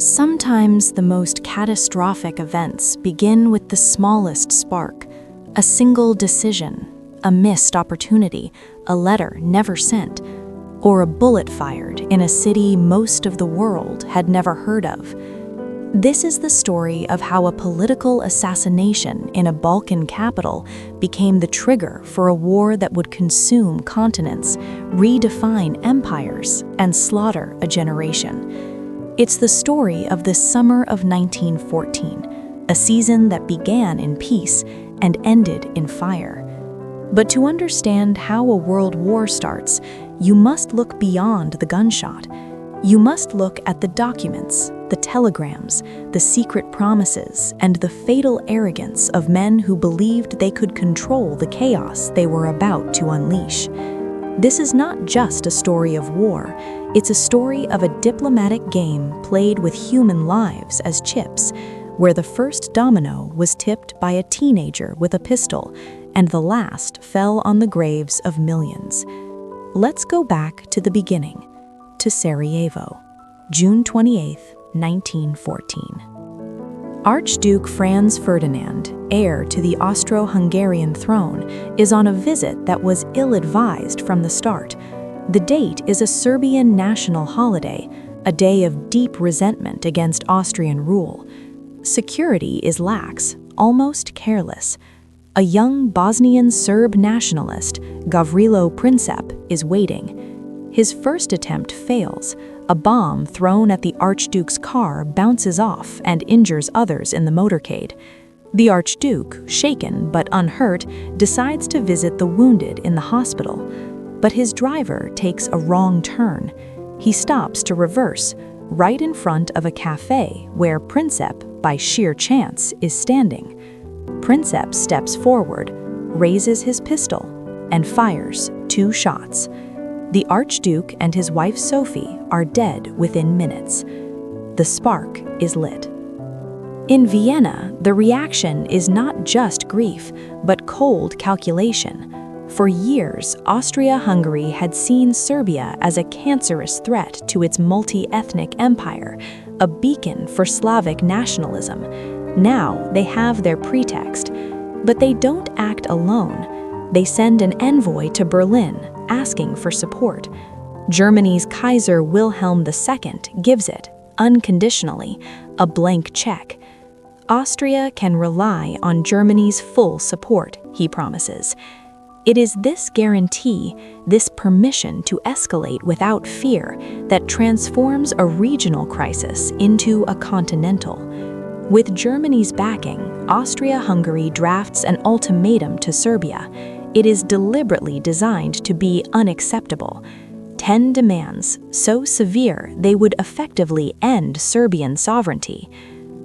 Sometimes the most catastrophic events begin with the smallest spark, a single decision, a missed opportunity, a letter never sent, or a bullet fired in a city most of the world had never heard of. This is the story of how a political assassination in a Balkan capital became the trigger for a war that would consume continents, redefine empires, and slaughter a generation. It's the story of the summer of 1914, a season that began in peace and ended in fire. But to understand how a world war starts, you must look beyond the gunshot. You must look at the documents, the telegrams, the secret promises, and the fatal arrogance of men who believed they could control the chaos they were about to unleash. This is not just a story of war, it's a story of a diplomatic game played with human lives as chips, where the first domino was tipped by a teenager with a pistol, and the last fell on the graves of millions. Let's go back to the beginning, to Sarajevo, June 28, 1914. Archduke Franz Ferdinand, heir to the Austro-Hungarian throne, is on a visit that was ill-advised from the start. The date is a Serbian national holiday, a day of deep resentment against Austrian rule. Security is lax, almost careless. A young Bosnian Serb nationalist, Gavrilo Princip, is waiting. His first attempt fails. A bomb thrown at the Archduke's car bounces off and injures others in the motorcade. The Archduke, shaken but unhurt, decides to visit the wounded in the hospital. But his driver takes a wrong turn. He stops to reverse, right in front of a cafe where Princip, by sheer chance, is standing. Princip steps forward, raises his pistol, and fires 2 shots. The Archduke and his wife Sophie are dead within minutes. The spark is lit. In Vienna, the reaction is not just grief, but cold calculation. For years, Austria-Hungary had seen Serbia as a cancerous threat to its multi-ethnic empire, a beacon for Slavic nationalism. Now they have their pretext, but they don't act alone. They send an envoy to Berlin, asking for support. Germany's Kaiser Wilhelm II gives it, unconditionally, a blank check. Austria can rely on Germany's full support, he promises. It is this guarantee, this permission to escalate without fear, that transforms a regional crisis into a continental. With Germany's backing, Austria-Hungary drafts an ultimatum to Serbia. It is deliberately designed to be unacceptable. 10 demands, so severe they would effectively end Serbian sovereignty.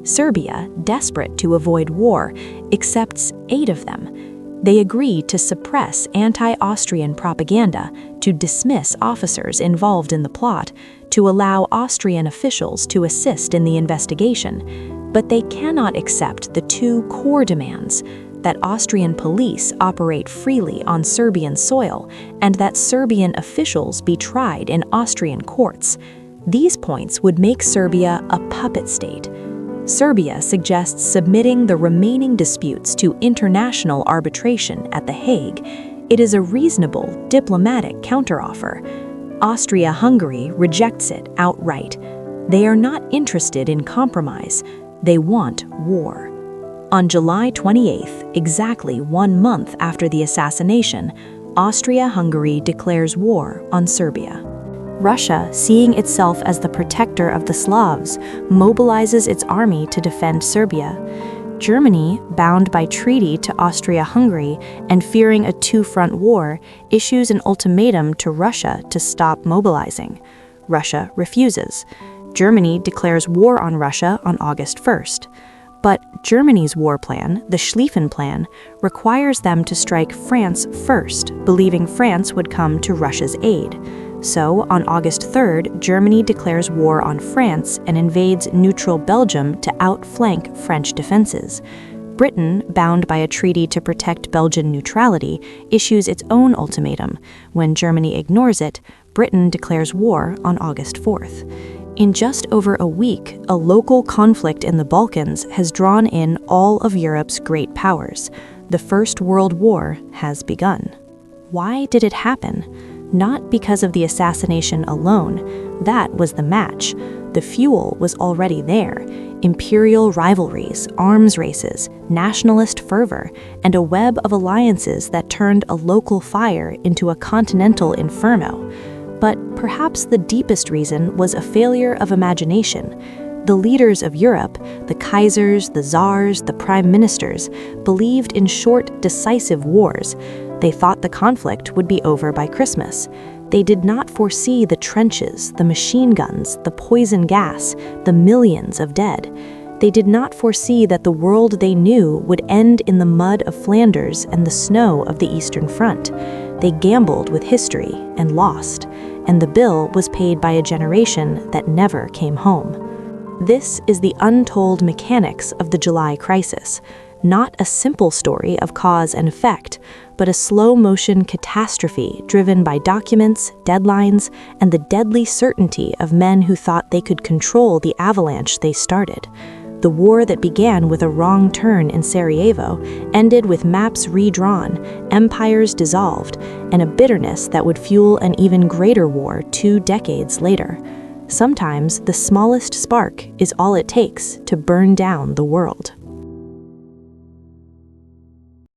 Serbia, desperate to avoid war, accepts 8 of them. They agree to suppress anti-Austrian propaganda, to dismiss officers involved in the plot, to allow Austrian officials to assist in the investigation. But they cannot accept the 2 core demands: that Austrian police operate freely on Serbian soil, and that Serbian officials be tried in Austrian courts. These points would make Serbia a puppet state. Serbia suggests submitting the remaining disputes to international arbitration at The Hague. It is a reasonable, diplomatic counteroffer. Austria-Hungary rejects it outright. They are not interested in compromise. They want war. On July 28th, exactly 1 month after the assassination, Austria-Hungary declares war on Serbia. Russia, seeing itself as the protector of the Slavs, mobilizes its army to defend Serbia. Germany, bound by treaty to Austria-Hungary and fearing a 2-front war, issues an ultimatum to Russia to stop mobilizing. Russia refuses. Germany declares war on Russia on August 1st. But Germany's war plan, the Schlieffen Plan, requires them to strike France first, believing France would come to Russia's aid. So, on August 3rd, Germany declares war on France and invades neutral Belgium to outflank French defenses. Britain, bound by a treaty to protect Belgian neutrality, issues its own ultimatum. When Germany ignores it, Britain declares war on August 4th. In just over a week, a local conflict in the Balkans has drawn in all of Europe's great powers. The First World War has begun. Why did it happen? Not because of the assassination alone. That was the match. The fuel was already there. Imperial rivalries, arms races, nationalist fervor, and a web of alliances that turned a local fire into a continental inferno. But perhaps the deepest reason was a failure of imagination. The leaders of Europe, the Kaisers, the Tsars, the prime ministers, believed in short, decisive wars. They thought the conflict would be over by Christmas. They did not foresee the trenches, the machine guns, the poison gas, the millions of dead. They did not foresee that the world they knew would end in the mud of Flanders and the snow of the Eastern Front. They gambled with history and lost, and the bill was paid by a generation that never came home. This is the untold mechanics of the July crisis, not a simple story of cause and effect, but a slow-motion catastrophe driven by documents, deadlines, and the deadly certainty of men who thought they could control the avalanche they started. The war that began with a wrong turn in Sarajevo ended with maps redrawn, empires dissolved, and a bitterness that would fuel an even greater war 2 decades later. Sometimes the smallest spark is all it takes to burn down the world.